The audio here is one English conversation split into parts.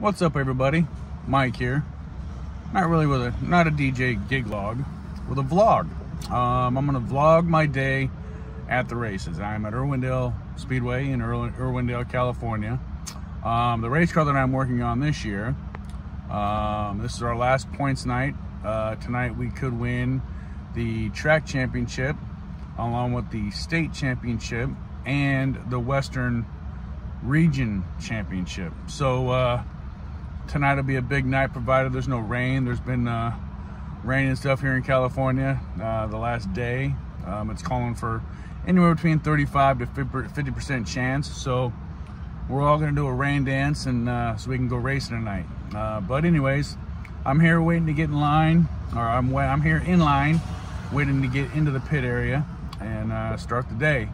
What's up, everybody? Mike here. Not a DJ gig log, with a vlog. I'm gonna vlog my day at the races. I'm at Irwindale Speedway in Irwindale, California. The race car that I'm working on this year, this is our last points night. Tonight we could win the track championship along with the state championship and the Western region championship. So tonight will be a big night, provided there's no rain. There's been rain and stuff here in California the last day. It's calling for anywhere between 35 to 50% chance. So we're all gonna do a rain dance and so we can go racing tonight. But anyways, I'm here waiting to get in line, or I'm here in line waiting to get into the pit area and start the day.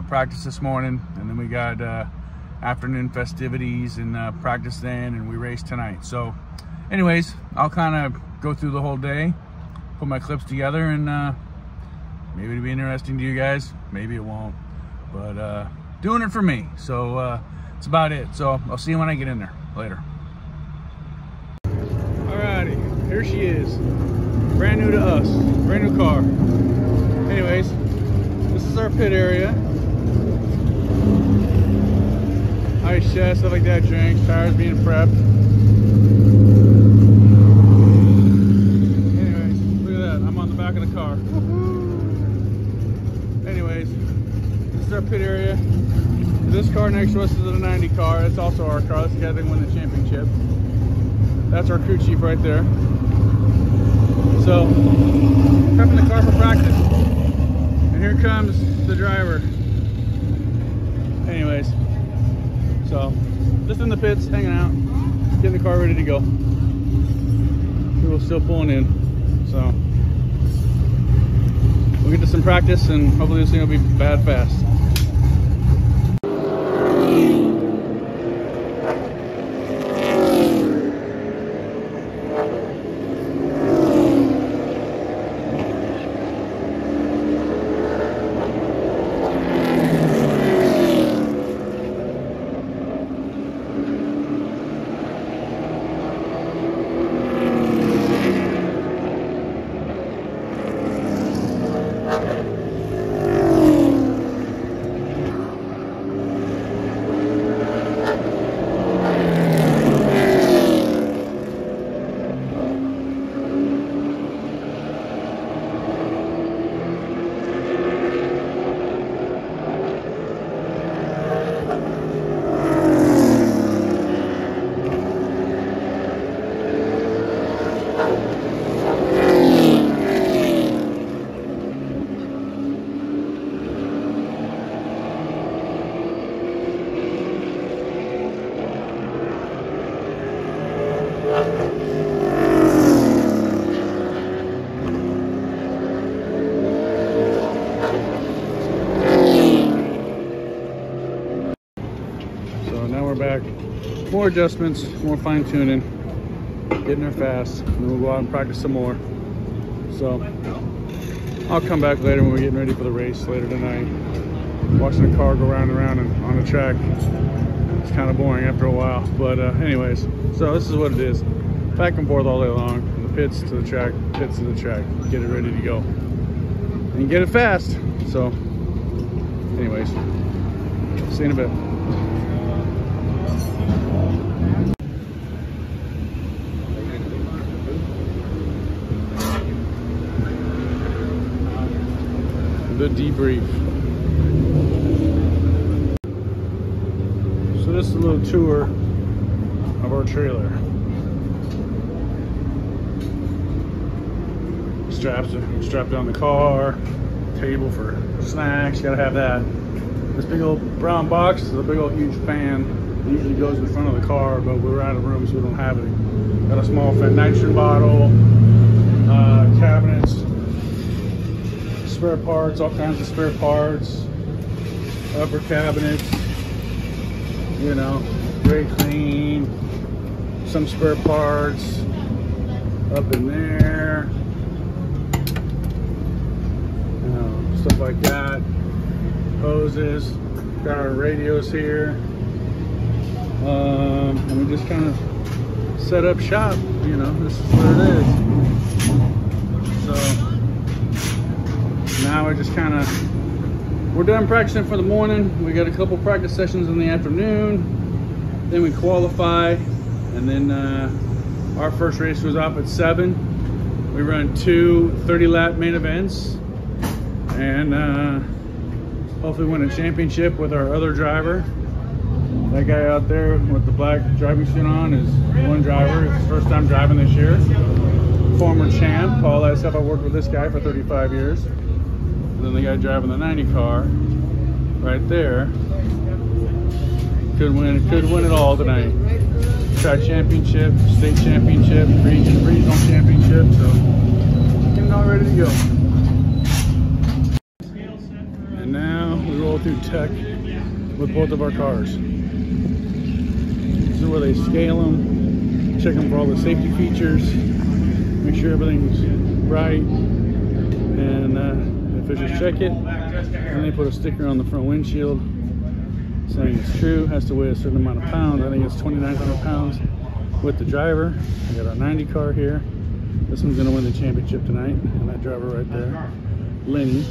Practice this morning, and then we got afternoon festivities and practice then, and we race tonight. So anyways, I'll kind of go through the whole day, put my clips together, and maybe it'll be interesting to you guys, maybe it won't, but doing it for me. So that's about it. So I'll see you when I get in there later. Alrighty, here she is, brand new to us, brand new car. Anyways, this is our pit area. Ice chest, stuff like that, drinks, tires being prepped. Anyways, look at that, I'm on the back of the car. Anyways, this is our pit area. This car next to us is a 90 car. It's also our car. This guy didn't win the championship. That's our crew chief right there. So, prepping the car for practice. And here comes the driver. Anyways, so just in the pits, hanging out, getting the car ready to go. People still pulling in. So we'll get to some practice and hopefully this thing will be bad fast. Back, more adjustments, more fine-tuning, getting there fast, and then we'll go out and practice some more. So I'll come back later when we're getting ready for the race later tonight. Watching the car go round and round and on the track, it's kind of boring after a while, but anyways, so this is what it is, back and forth all day long, from the pits to the track, pits to the track, get it ready to go and get it fast. So anyways, see you in a bit. The debrief. So this is a little tour of our trailer. Strapped on the car, table for snacks, gotta have that. This big old brown box is a big old huge fan. It usually goes in front of the car, but we're out of room so we don't have it. Got a small nitrogen bottle, cabinets, spare parts, all kinds of spare parts, upper cabinets, you know, very clean, some spare parts up in there, you know, stuff like that, hoses, got our radios here, and we just kind of set up shop. You know, this is where it is. So now we're just kind of, we're done practicing for the morning. We got a couple practice sessions in the afternoon. Then we qualify, and then our first race was off at 7. We run 2 30-lap main events, and hopefully win a championship with our other driver. That guy out there with the black driving suit on is one driver. It's his first time driving this year. Former champ. All that stuff. I worked with this guy for 35 years. And then the guy driving the 90 car right there could win it all tonight. Track championship, state championship, regional championship. So getting all ready to go. And now we roll through tech with both of our cars. This is where they scale them, check them for all the safety features, make sure everything's right, and if they just check it, and they put a sticker on the front windshield saying it's true, has to weigh a certain amount of pounds. I think it's 2,900 pounds with the driver. We got our 90 car here. This one's gonna win the championship tonight, and that driver right there, Lenny.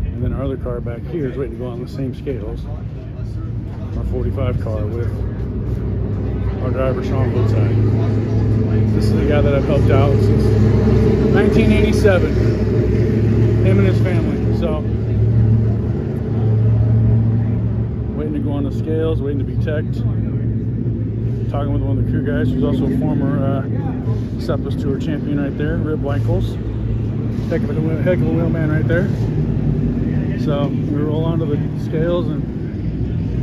And then our other car back here is waiting to go on the same scales. Our 45 car with our driver, Sean Woodside. This is the guy that I've helped out since 1987. Him and his family. So, waiting to go on the scales, waiting to be teched. Talking with one of the crew guys who's also a former Seplis Tour champion right there, Rip Winkles. Heck of a wheelman right there. So we roll onto the scales and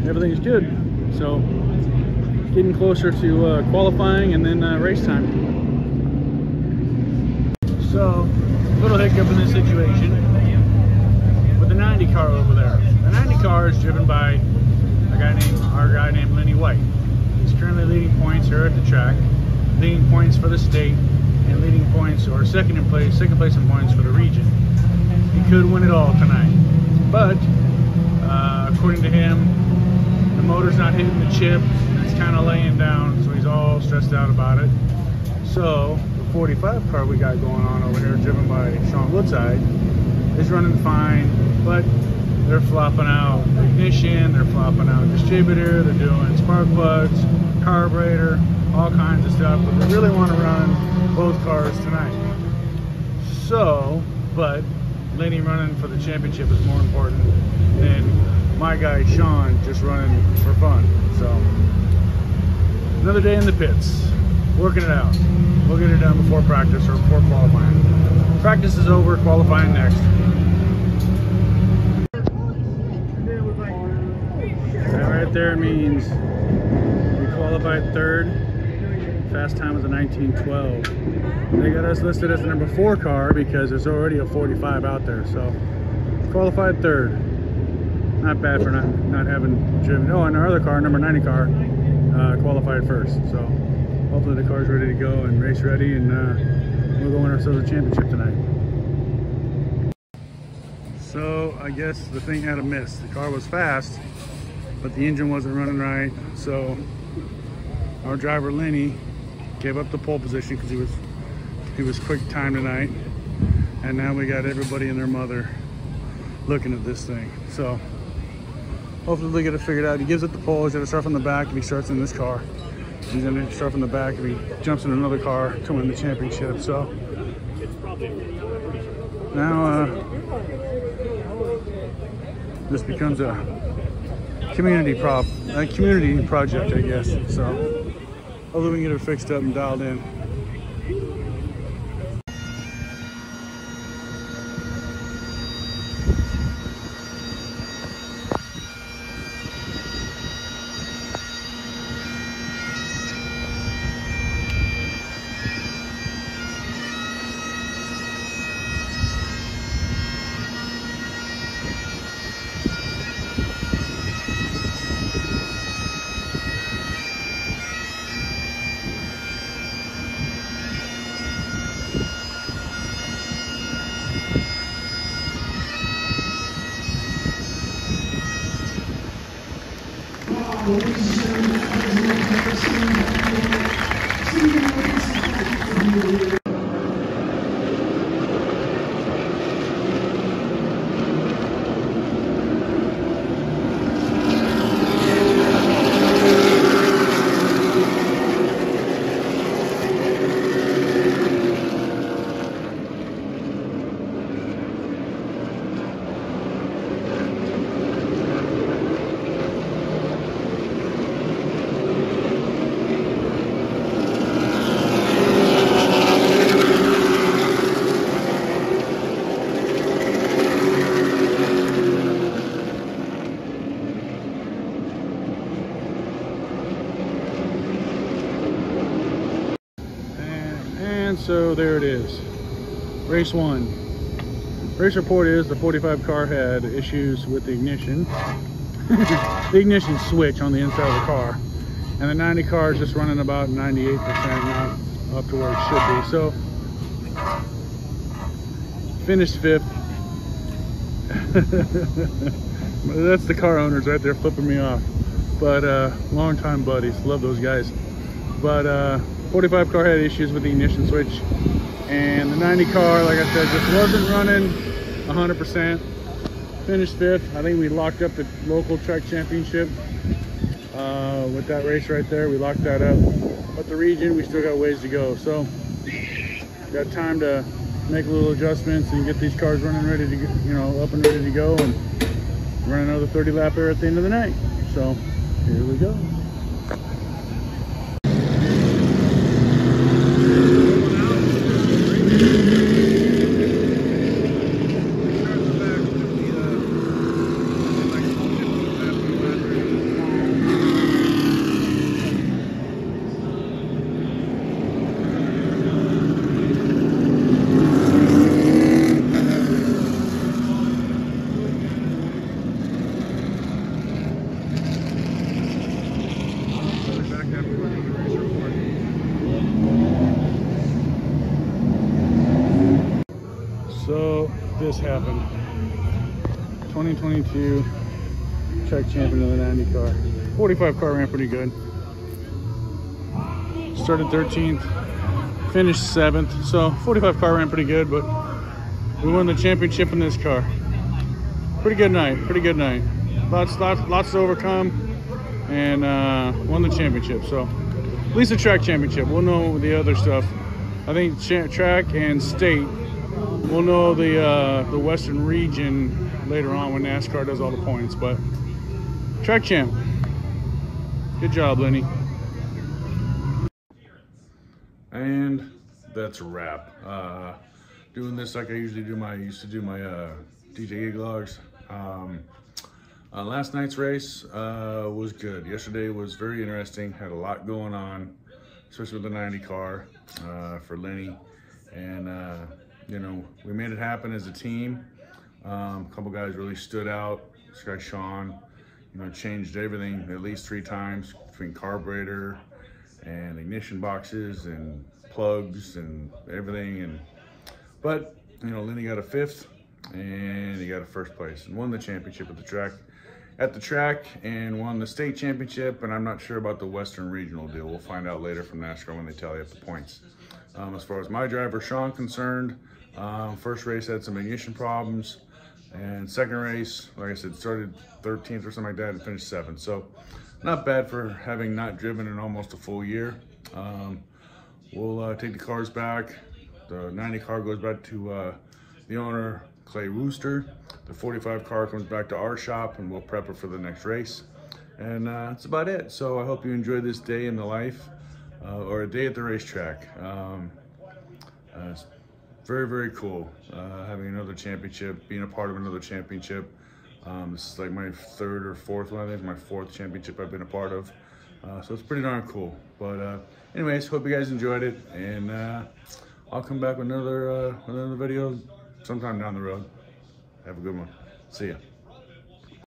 everything's good. So getting closer to qualifying and then race time. So little hiccup in this situation with the 90 car over there. The 90 car is driven by our guy named Lenny White. He's currently leading points here at the track, leading points for the state, and leading points or second place in points for the region. He could win it all tonight. But, according to him, the motor's not hitting the chip, and it's kind of laying down, so he's all stressed out about it. So, the 45 car we got going on over here, driven by Sean Woodside, is running fine, but they're flopping out ignition, they're flopping out distributor, they're doing spark plugs, carburetor, all kinds of stuff, but they really want to run both cars tonight. So, but Lenny running for the championship is more important than my guy Sean just running for fun. So another day in the pits, working it out. We'll get it done before practice or before qualifying. Practice is over, qualifying next. That right there means we qualified 3rd. Fast time was a 19:12. They got us listed as the number 4 car because there's already a 45 out there. So qualified 3rd. Not bad for not having driven. Oh, and our other car, number 90 car, qualified 1st. So hopefully the car's ready to go and race ready, and we'll go win ourselves a championship tonight. So I guess the thing had a miss. The car was fast, but the engine wasn't running right. So our driver Lenny gave up the pole position because he was quick time tonight, and now we got everybody and their mother looking at this thing. So hopefully they get it figured out. He gives it the pole. He's gonna start from the back if he starts in this car. He's gonna start from the back if he jumps in another car to win the championship. So now this becomes a community project, I guess. So hopefully we can get it fixed up and dialed in. And so there it is, race 1. Race report is the 45 car had issues with the ignition, the ignition switch on the inside of the car. And the 90 car is just running about 98%, not up to where it should be. So, finished 5th. That's the car owners right there flipping me off. But long-time buddies, love those guys. But 45 car had issues with the ignition switch. And the 90 car, like I said, just wasn't running 100%. Finished 5th. I think we locked up the local track championship. With that race right there, we locked that up. But the region, we still got ways to go. So, got time to make little adjustments and get these cars running ready to, up and ready to go, and run another 30 lap there at the end of the night. So, here we go. So this happened. 2022 track champion of the 90 car. 45 car ran pretty good. Started 13th, finished 7th. So 45 car ran pretty good, but we won the championship in this car. Pretty good night, pretty good night. Lots to overcome, and won the championship. So at least the track championship. We'll know the other stuff. I think track and state. We'll know the Western region later on when NASCAR does all the points, but track champ. Good job, Lenny. And that's a wrap. Doing this like I used to do my DJ gig logs. Last night's race was good. Yesterday was very interesting. Had a lot going on, especially with the 90 car for Lenny. And we made it happen as a team. A couple guys really stood out. This guy Sean, changed everything at least 3 times between carburetor and ignition boxes and plugs and everything. But Lenny got a 5th and he got a 1st place and won the championship at the track and won the state championship. And I'm not sure about the Western regional deal. We'll find out later from NASCAR when they tally up the points. As far as my driver Sean concerned, first race had some ignition problems, and second race, like I said, started 13th or something like that and finished 7th. So not bad for having not driven in almost a full year. We'll take the cars back. The 90 car goes back to the owner, Clay Wooster. The 45 car comes back to our shop, and we'll prep her for the next race. And that's about it. So I hope you enjoy this day in the life, or a day at the racetrack. It's very, very cool having another championship, being a part of another championship. This is like my 3rd or 4th one. I think it's my 4th championship I've been a part of. So it's pretty darn cool. But anyways, hope you guys enjoyed it, and I'll come back with another video sometime down the road. Have a good one. See ya.